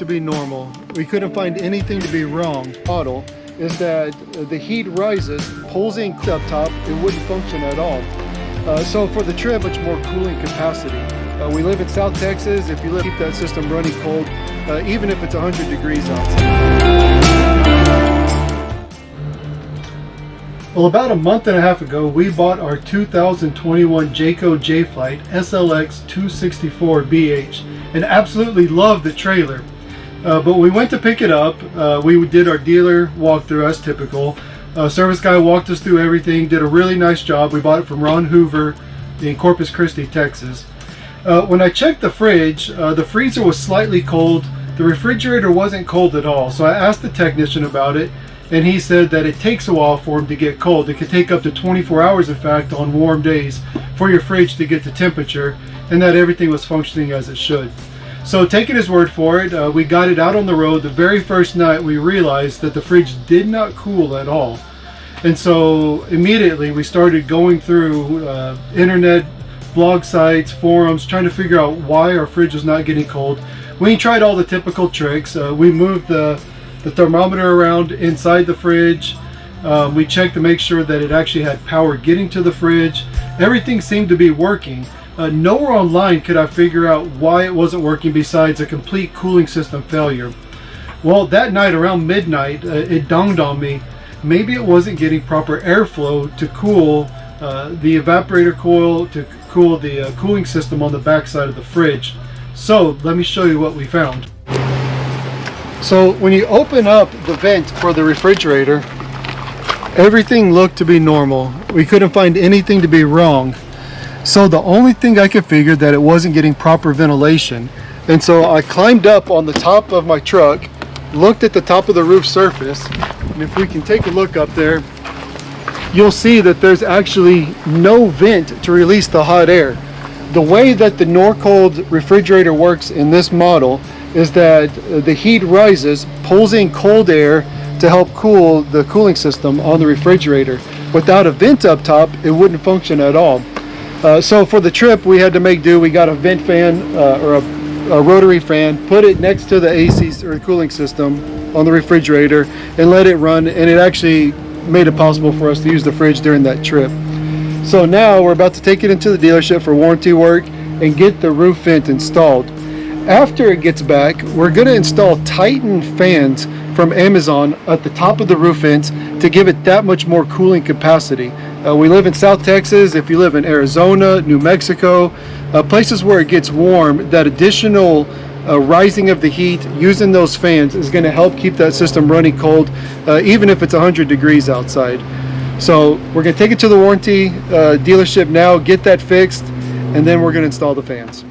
to be normal. We couldn't find anything to be wrong. Model is that the heat rises, pulls in up top, it wouldn't function at all. So for the trip, much more cooling capacity. We live in South Texas. If you keep that system running cold, even if it's 100 degrees outside. Well, about a month and a half ago, we bought our 2021 Jayco Jayflight SLX 264BH and absolutely loved the trailer. But we went to pick it up. We did our dealer walkthrough as typical. Service guy walked us through everything, did a really nice job. We bought it from Ron Hoover in Corpus Christi, Texas. When I checked the fridge, the freezer was slightly cold. The refrigerator wasn't cold at all. So I asked the technician about it, and he said that it takes a while for them to get cold. It could take up to 24 hours, in fact, on warm days for your fridge to get the temperature, and that everything was functioning as it should. So taking his word for it, we got it out on the road. The very first night we realized that the fridge did not cool at all. And so immediately we started going through internet, blog sites, forums, trying to figure out why our fridge was not getting cold. We tried all the typical tricks. We moved the thermometer around inside the fridge. We checked to make sure that it actually had power getting to the fridge. Everything seemed to be working. Nowhere online could I figure out why it wasn't working besides a complete cooling system failure. Well, that night around midnight, it dawned on me, maybe it wasn't getting proper airflow to cool the evaporator coil, to cool the cooling system on the back side of the fridge. So let me show you what we found. So when you open up the vent for the refrigerator, everything looked to be normal. We couldn't find anything to be wrong. So the only thing I could figure that it wasn't getting proper ventilation. And so I climbed up on the top of my truck, looked at the top of the roof surface, and if we can take a look up there, you'll see that there's actually no vent to release the hot air. The way that the Norcold refrigerator works in this model is that the heat rises, pulls in cold air to help cool the cooling system on the refrigerator. Without a vent up top, it wouldn't function at all. So for the trip, we had to make do. We got a vent fan or a rotary fan, put it next to the AC or the cooling system on the refrigerator and let it run, and it actually made it possible for us to use the fridge during that trip. So now we're about to take it into the dealership for warranty work and get the roof vent installed. After it gets back, we're going to install Titan fans from Amazon at the top of the roof vents to give it that much more cooling capacity. We live in South Texas. If you live in Arizona, New Mexico, places where it gets warm, that additional rising of the heat using those fans is going to help keep that system running cold, even if it's 100 degrees outside. So we're going to take it to the warranty dealership now, get that fixed, and then we're going to install the fans.